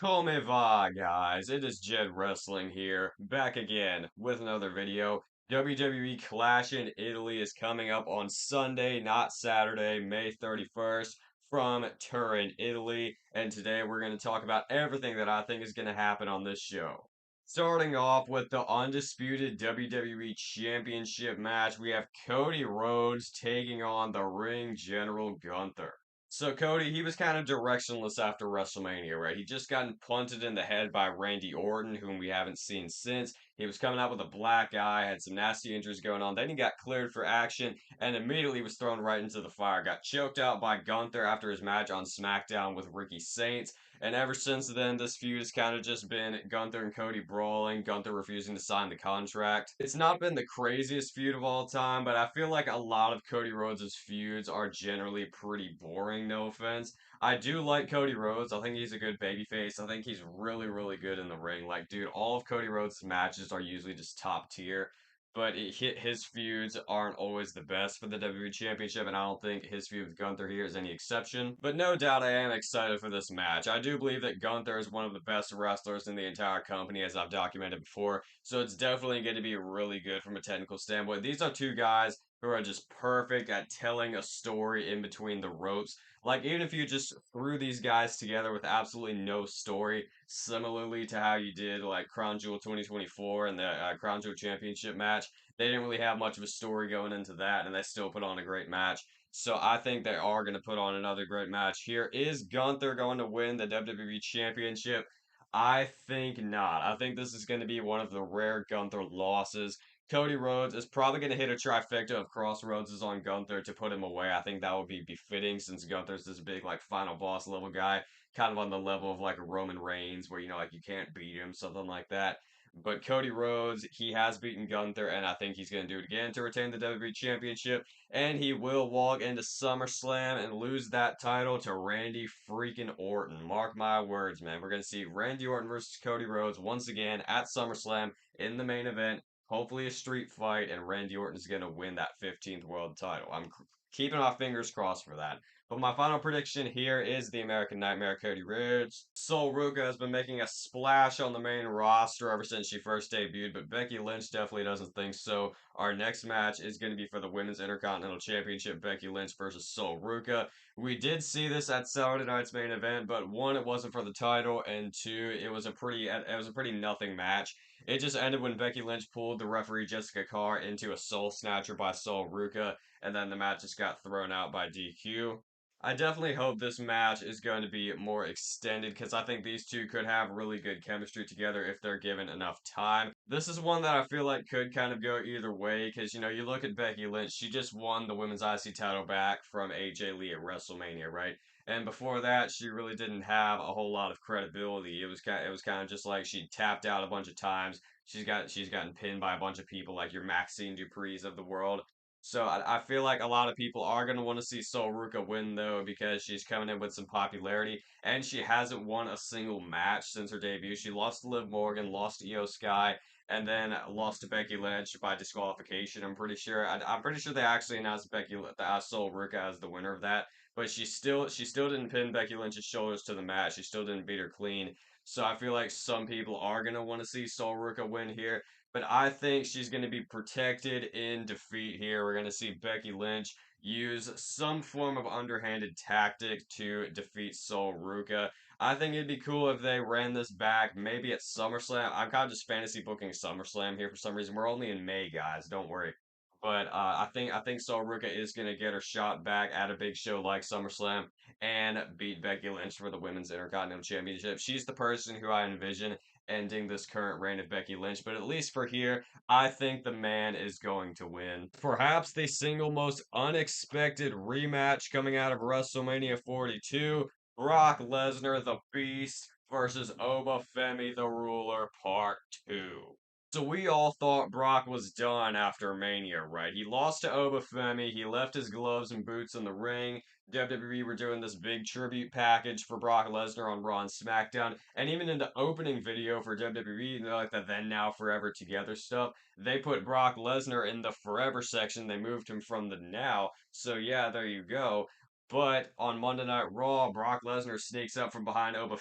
Come va, guys? It is Jed Wrestling here, back again with another video. WWE Clash in Italy is coming up on Sunday, not Saturday, May 31st, from Turin, Italy. And today we're going to talk about everything that I think is going to happen on this show. Starting off with the undisputed WWE Championship match, we have Cody Rhodes taking on the Ring General Gunther. So Cody, he was kind of directionless after WrestleMania, right? He just gotten punted in the head by Randy Orton, whom we haven't seen since. He was coming out with a black eye, had some nasty injuries going on. Then he got cleared for action and immediately was thrown right into the fire. Got choked out by Gunther after his match on SmackDown with Ricky Saints. And ever since then, this feud has kind of just been Gunther and Cody brawling, Gunther refusing to sign the contract. It's not been the craziest feud of all time, but I feel like a lot of Cody Rhodes' feuds are generally pretty boring, no offense. I do like Cody Rhodes. I think he's a good babyface. I think he's really, really good in the ring. Like, dude, all of Cody Rhodes' matches are usually just top tier. But his feuds aren't always the best for the WWE Championship, and I don't think his feud with Gunther here is any exception. But no doubt I am excited for this match. I do believe that Gunther is one of the best wrestlers in the entire company, as I've documented before, so it's definitely going to be really good from a technical standpoint. These are two guys who are just perfect at telling a story in between the ropes. Like, even if you just threw these guys together with absolutely no story, similarly to how you did, like, Crown Jewel 2024 and the Crown Jewel Championship match, they didn't really have much of a story going into that, and they still put on a great match. So I think they are going to put on another great match here. Is Gunther going to win the WWE Championship? I think not. I think this is going to be one of the rare Gunther losses. Cody Rhodes is probably going to hit a trifecta of Crossroads on Gunther to put him away. I think that would be befitting since Gunther's this big, like, final boss level guy, kind of on the level of, like, a Roman Reigns, where, like, you can't beat him, something like that. But Cody Rhodes, he has beaten Gunther, and I think he's going to do it again to retain the WWE Championship. And he will walk into SummerSlam and lose that title to Randy freaking Orton. Mark my words, man. We're going to see Randy Orton versus Cody Rhodes once again at SummerSlam in the main event. Hopefully a street fight, and Randy Orton is going to win that 15th world title. I'm keeping my fingers crossed for that. But my final prediction here is the American Nightmare Cody Rhodes. Sol Ruca has been making a splash on the main roster ever since she first debuted, but Becky Lynch definitely doesn't think so. Our next match is going to be for the Women's Intercontinental Championship, Becky Lynch versus Sol Ruca. We did see this at Saturday night's main event, but one, it wasn't for the title, and two, it was a pretty nothing match. It just ended when Becky Lynch pulled the referee Jessica Carr into a soul snatcher by Sol Ruca, and then the match just got thrown out by DQ. I definitely hope this match is going to be more extended because I think these two could have really good chemistry together if they're given enough time. This is one that I feel like could kind of go either way because, you look at Becky Lynch, she just won the Women's IC title back from AJ Lee at WrestleMania, right? And before that, she really didn't have a whole lot of credibility. It was kind of just like she tapped out a bunch of times. She's gotten pinned by a bunch of people like your Maxine Dupree's of the world. So I feel like a lot of people are going to want to see Sol Ruca win, though, because she's coming in with some popularity, and she hasn't won a single match since her debut. She lost to Liv Morgan, lost to Io Sky, and then lost to Becky Lynch by disqualification. I'm pretty sure they actually announced Sol Ruca as the winner of that, but she still didn't pin Becky Lynch's shoulders to the mat. She still didn't beat her clean. So I feel like some people are going to want to see Sol Ruca win here. But I think she's going to be protected in defeat here. We're going to see Becky Lynch use some form of underhanded tactic to defeat Sol Ruca. I think it'd be cool if they ran this back, maybe at SummerSlam. I'm kind of just fantasy booking SummerSlam here for some reason. We're only in May, guys. Don't worry. But I think Sol Ruca is gonna get her shot back at a big show like SummerSlam and beat Becky Lynch for the Women's Intercontinental Championship. She's the person who I envision ending this current reign of Becky Lynch, but at least for here, I think the man is going to win. Perhaps the single most unexpected rematch coming out of WrestleMania 42, Brock Lesnar, the Beast, versus Oba Femi, the Ruler, Part 2. So we all thought Brock was done after Mania, right? He lost to Oba Femi, he left his gloves and boots in the ring. WWE were doing this big tribute package for Brock Lesnar on Raw and SmackDown, and even in the opening video for WWE, like the Then Now Forever Together stuff, they put Brock Lesnar in the Forever section. They moved him from the Now. So yeah, there you go. But on Monday Night Raw, Brock Lesnar sneaks up from behind Oba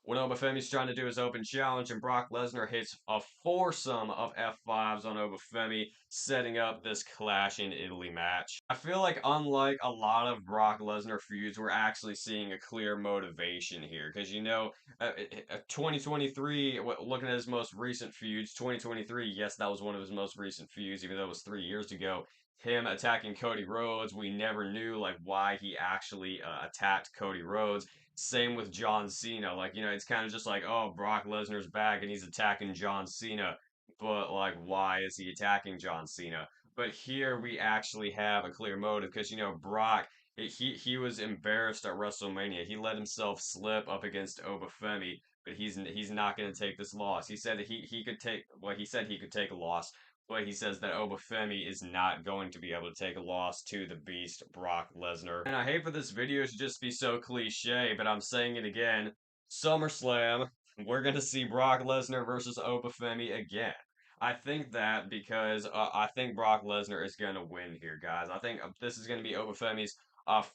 when Oba Femi's trying to do his open challenge, and Brock Lesnar hits a foursome of F5s on Oba Femi, setting up this Clash in Italy match. I feel like unlike a lot of Brock Lesnar feuds, we're actually seeing a clear motivation here, because 2023, looking at his most recent feuds, 2023, yes, that was one of his most recent feuds, even though it was 3 years ago. Him attacking Cody Rhodes, we never knew like why he actually attacked Cody Rhodes. Same with John Cena, like it's kind of just like, oh, Brock Lesnar's back and he's attacking John Cena, but like why is he attacking John Cena? But here we actually have a clear motive because Brock, he was embarrassed at WrestleMania. He let himself slip up against Oba Femi, but he's not going to take this loss. He said that he could take, well, he said he could take a loss, but he says that Oba Femi is not going to be able to take a loss to the Beast, Brock Lesnar. And I hate for this video to just be so cliche, but I'm saying it again. SummerSlam, we're going to see Brock Lesnar versus Oba Femi again. I think that because I think Brock Lesnar is going to win here, guys. I think this is going to be Oba Femi's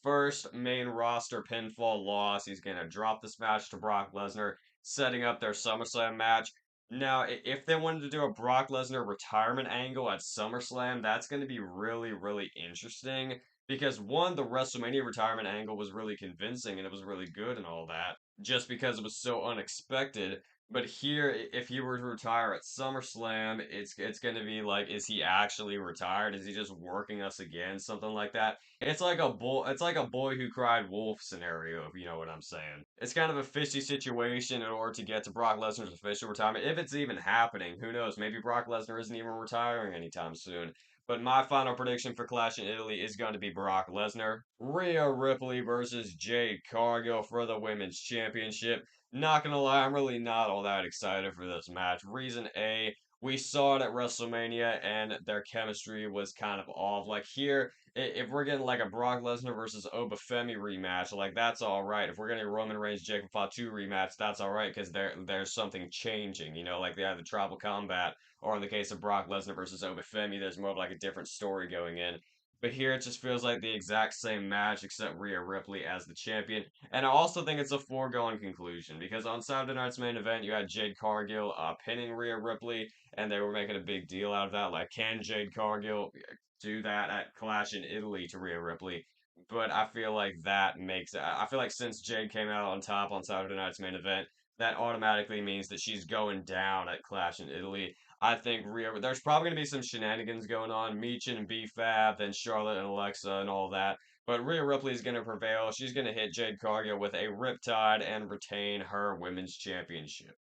first main roster pinfall loss. He's going to drop this match to Brock Lesnar, setting up their SummerSlam match. Now, if they wanted to do a Brock Lesnar retirement angle at SummerSlam, that's going to be really, really interesting. Because one, the WrestleMania retirement angle was really convincing and it was really good and all that, just because it was so unexpected. But here, if he were to retire at SummerSlam, it's going to be like, is he actually retired? Is he just working us again? Something like that. It's like a boy who cried wolf scenario, if you know what I'm saying. It's kind of a fishy situation in order to get to Brock Lesnar's official retirement. If it's even happening, who knows? Maybe Brock Lesnar isn't even retiring anytime soon. But my final prediction for Clash in Italy is going to be Brock Lesnar. Rhea Ripley versus Jade Cargill for the Women's Championship. Not gonna lie, I'm really not all that excited for this match. Reason A, we saw it at WrestleMania and their chemistry was kind of off. Like here, if we're getting like a Brock Lesnar versus Oba Femi rematch, like that's all right. If we're getting a Roman Reigns Jacob Fatu rematch, that's all right because there's something changing. Like they have the tribal combat, or in the case of Brock Lesnar versus Oba Femi, there's more of like a different story going in. But here it just feels like the exact same match except Rhea Ripley as the champion. And I also think it's a foregone conclusion because on Saturday night's main event, you had Jade Cargill pinning Rhea Ripley, and they were making a big deal out of that. Like, can Jade Cargill do that at Clash in Italy to Rhea Ripley? But I feel like that makes it. I feel like since Jade came out on top on Saturday night's main event, that automatically means that she's going down at Clash in Italy. I think there's probably going to be some shenanigans going on. Michin and B-Fab, then Charlotte and Alexa and all that. But Rhea Ripley is going to prevail. She's going to hit Jade Cargill with a Riptide and retain her women's championship.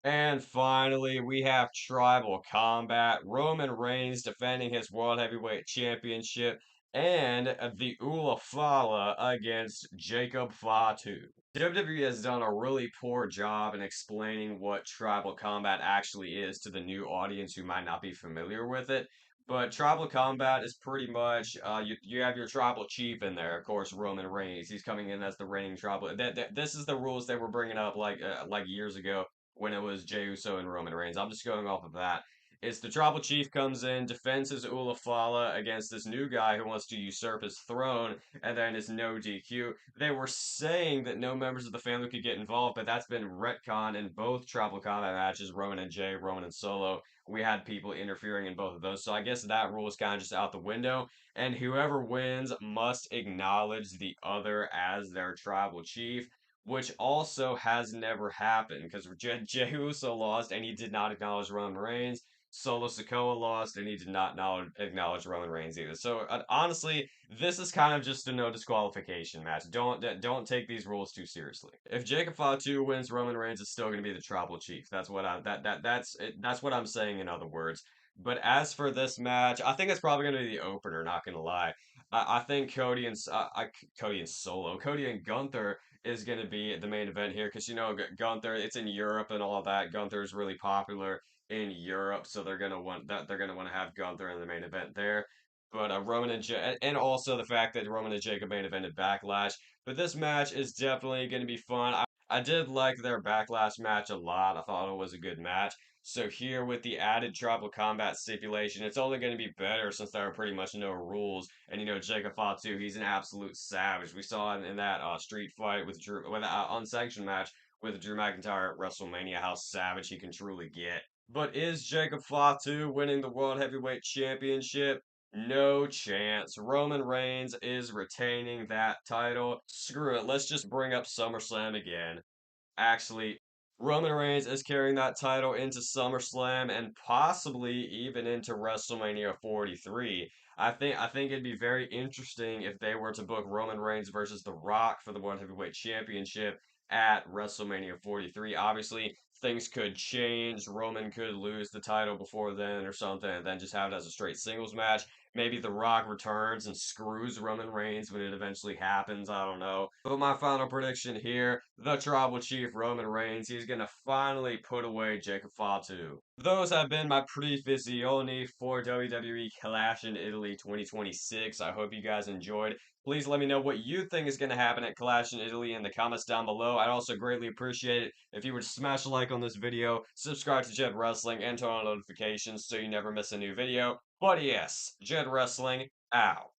And finally, we have Tribal Combat. Roman Reigns defending his World Heavyweight Championship. And the Ula Fala against Jacob Fatu. WWE has done a really poor job in explaining what Tribal Combat actually is to the new audience who might not be familiar with it. But Tribal Combat is pretty much you have your Tribal Chief in there, of course, Roman Reigns. He's coming in as the reigning Tribal. This is the rules they were bringing up like years ago when it was Jey Uso and Roman Reigns. I'm just going off of that. It's the Tribal Chief comes in, defends his Ulafala against this new guy who wants to usurp his throne, and then it's no DQ. They were saying that no members of the family could get involved, but that's been retconned in both Tribal Combat matches, Roman and Jey, Roman and Solo. We had people interfering in both of those, so I guess that rule is kind of just out the window. And whoever wins must acknowledge the other as their Tribal Chief, which also has never happened because Jey Uso lost and he did not acknowledge Roman Reigns. Solo Sikoa lost and he did not acknowledge Roman Reigns either. So honestly, this is kind of just a no disqualification match. Don't take these rules too seriously. If Jacob Fatu wins, Roman Reigns is still going to be the Tribal Chief. That's what I that's it, that's what I'm saying in other words. But as for this match, I think it's probably going to be the opener. Not going to lie, I think Cody and Solo, Cody and Gunther is going to be the main event here because Gunther, it's in Europe and all that. Gunther is really popular in Europe, so they're gonna want that they're gonna want to have Gunther in the main event there. But Roman and also the fact that Roman and Jacob main evented Backlash. But this match is definitely going to be fun. I did like their Backlash match a lot. I thought it was a good match. So here with the added tribal combat stipulation, it's only going to be better since there are pretty much no rules. And Jacob Fatu, he's an absolute savage. We saw in that street fight with Drew, with unsanctioned match with Drew McIntyre at WrestleMania, how savage he can truly get. But is Jacob Fatu winning the World Heavyweight Championship? No chance. Roman Reigns is retaining that title. Screw it. Let's just bring up SummerSlam again. Actually, Roman Reigns is carrying that title into SummerSlam and possibly even into WrestleMania 43. I think it'd be very interesting if they were to book Roman Reigns versus The Rock for the World Heavyweight Championship at WrestleMania 43. Obviously, things could change. Roman could lose the title before then or something, and then just have it as a straight singles match. Maybe The Rock returns and screws Roman Reigns when it eventually happens. I don't know. But my final prediction here, the Tribal Chief Roman Reigns, he's going to finally put away Jacob Fatu. Those have been my prediczioni for WWE Clash in Italy 2026. I hope you guys enjoyed. Please let me know what you think is going to happen at Clash in Italy in the comments down below. I'd also greatly appreciate it if you would smash a like on this video, subscribe to Jed Wrestling, and turn on notifications so you never miss a new video. But yes, Jed Wrestling out.